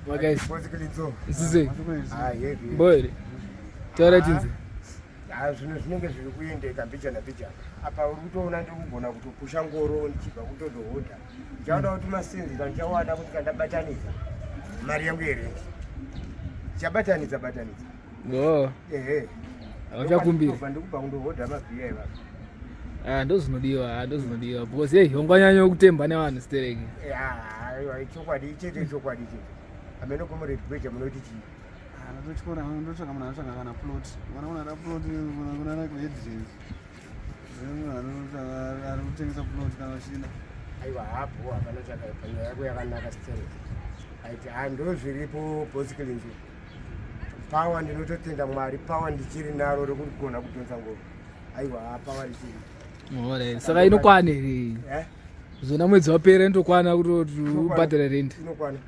guys. Sisi. Mbare. Tyre tinzi. Zvinenge zviri kuendeka picha napicha apa uri kutoona ndikugona kutopusha ngoro ndichibva kutodohodha ndichaoda kuti masinzika ndichawada kuti kandabatanidza mari yangu yerengi chabatanidza ehe auchakumbira ndikubva kundohodha mabhiya ivava ndozvinodiwa because hey unganyanya kutemba nevanhu stereki aiwa chokwadi chete amene komureti Gweja munoti chii ndochikora ndotsvaka munhu anotsvaka kana plot mwana una plot kuna kuheadgens ari kutengesa plot kana uchida aiwa hapo hapana chakaipa yako yakanaka stereki aiti ndozviripo bosikilinzo pawa ndinototenda Mwari pawa ndichiri naro rekugona kudonsa ngoro aiwa pawa richiri saka inokwana here zona mwedzi wapera ndokwana kuti ubhadhara rent inokwana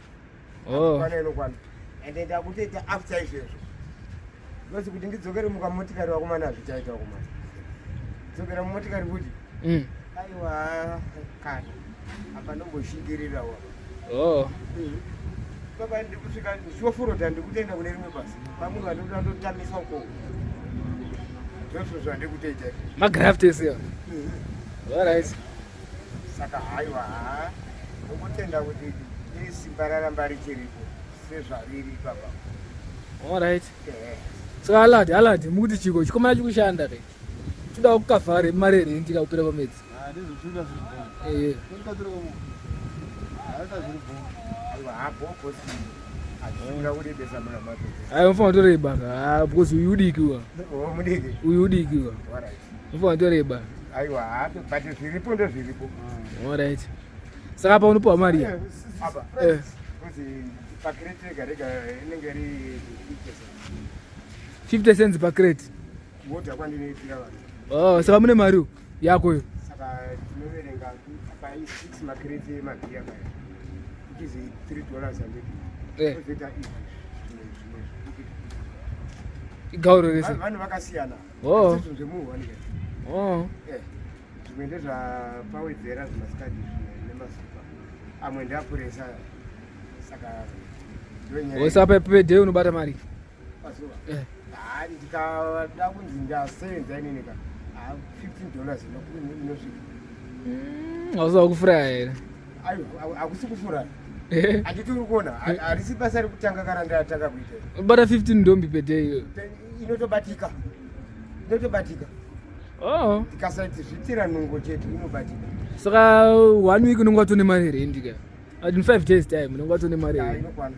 ende ndakutoita after izvezvo nozi kuti ndidzokere mukamotikari wakomana hazvichaita wakomana dzokera mumotikari kuti aiwa kana apa ndomboshingirirawa baba ndikusvika ndichofurota ndikutoenda kune rimwe basa pamunhu anoda ndotamisa ukoko ndozvo zvandikutoita magraftesiya alright saka haiwa ndongotenda kuti isimba raramba richiripo sezvariri baba alright saka aladi mukuti chiko chikomana chikushanda ke choda kukavhare mari renti kaupera pamwedzi unofana kutoreba ka because uyu udikiwa unofana kutoreba aiwa but zviripo ndozviripo alright saka pa unopiwa mari ya pakreti rega rega inenge iri 50 cents pakreti wodha kwandinoitira vanhu saka mune mari yakoyo saka tinoverenga pa 6 makreti emabhiya kaya ichizi $3 handedi ozoita igauro rese vanhu vakasiyana izvo zvemuhwanike zvimwe ndezvapawedzera zvimasikadi nemasupa amwe ndapuresa saka saka pedhei unobata mari pazuva ndikada kunzi ndasevenza inenika $15 inosvika hausa kufuraya here hakusi kufuraya handiti uri kuona harisi basa rekutanga kana ndatanga kuita bata 15 ndombi pedhei inotobatika ndikasaiti zvitira nungo chete inobatika saka 1 week unonge watone mari rendi ka in 5 days time unonge watone mari inokwana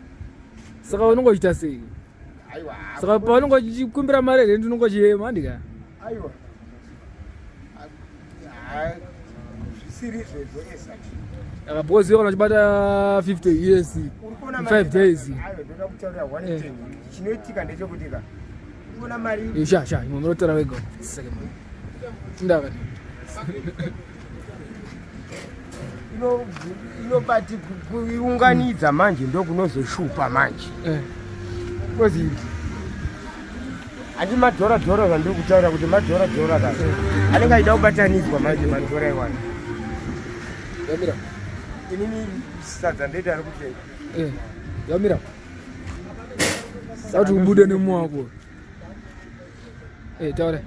saka unonge uchita sei saka paunonge uchikumbira mari rendi unonge uchihema handika aiwa zvisiri zvezvo esati because iwe kana uchibata 50 years in 5 days ndoda kutaurira 110 chinoitika ndechekutika uona mari sha imwe munotora wega ndakati inobati kuiunganidza manje ndokunozoshupa manje kozi handi madhoradhora zvandiri kutaura kuti madhoradhora ka anenge aida kubatanidzwa manje madhora iwana yamira inini sadza ndoita ari kutenga yamira sauti ubude nemuwako taure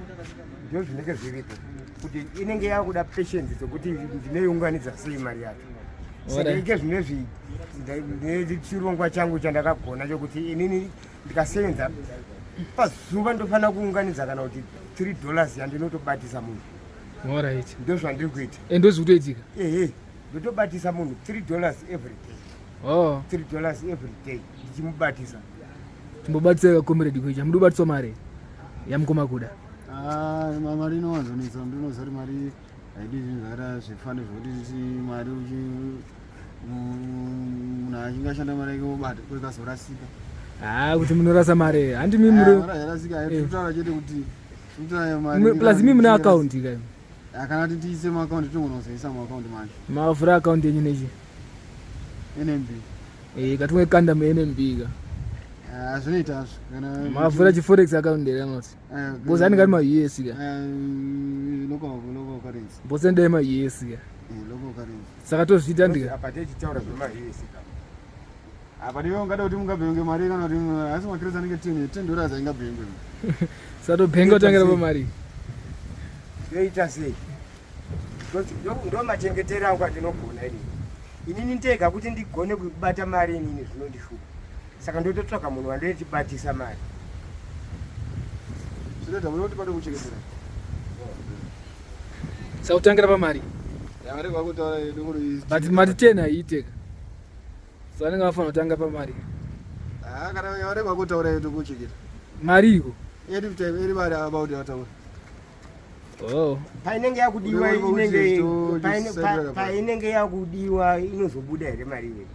ndo zvinenge zviripo kuti inenge yakuda patience dzokuti ndinoiunganidza sei mari yacho saka ike zvinezvi chirongwa changu chandakagona chokuti inini ndikasevenza pazuva ndofanira kuunganidza kana kuti $3 yandinotobatisa munhu alright ndo zvandiri kuita ndozvikutoitika ndotobatisa munhu $3 every day $3 every day ndichimubatisa timbobatisa kakomredi Gweja muri kubatiswa mari yamukoma kuda mari inowanzonetsa ndinoziva kuti mari haidi zvinhu zvakaita zvefane zvokuti mari munhu achinge ashanda mari yake obata kwekazorasika kuti munorasa mari handi mimurasika tutaura chete kuti plus mimi mune akaunti ka kana kuti tiise muakaunti togona kuzoisa muakaunti manje mavhura akaunti yenyu nechi NMB katumwe kanda muNMB ka zvinoita mavhura chiforex account here anoti because anenge ari ma-US ka local currency because ndai ma-US ka local currency saka tozviita ndika apa tichitaura zvema-US ka apa ndiwe ungada kuti mungabhenge mari kana kuti asi makirisa anenge $10 ingabhengwe satobhenga utangira pamari yoita sei ndo machengetero angu andinogona inini ndega kuti ndigone kubata mari inini zvinondishupa saka ndototsvaka munhu wandetibatisa mari zvireda muri kuti pade kuchengetera sautangira pamari yavarega kutaura yedu kuti but mari 10 haiiteka so anenge afana kutanga pamari kana yavarega kutaura yedu kuchengeta mari iko iri mari about yataura painenge yakudiwa inozobuda here mari iyoyi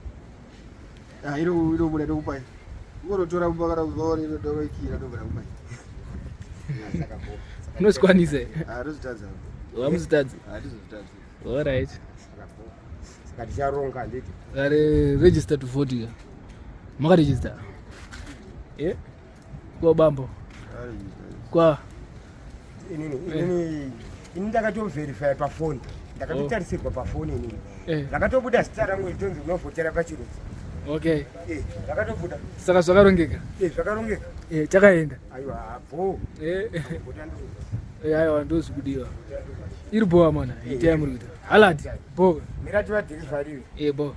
inobuda ndokupai ungototora mbakara kuvaoninodoikira ndobva kupai unosikwanisa tozitadza wamuzitadzi hatizozitadza alright saka ticharonga nditi are register to vote makaregister kwa bambo kwa inini ndakatoverify pafoni ndakatotarisirwa pafoni inini ndakatobuda zita rangu itonzi unovhotera pachirodzi okay ndakatobuda saka zvakarongeka zvakarongeka chakaenda aiwa hapo aiwa ndozvikudiwa iri bowa mana itai muri kuita halati bo mirati vadhirivhariwe bo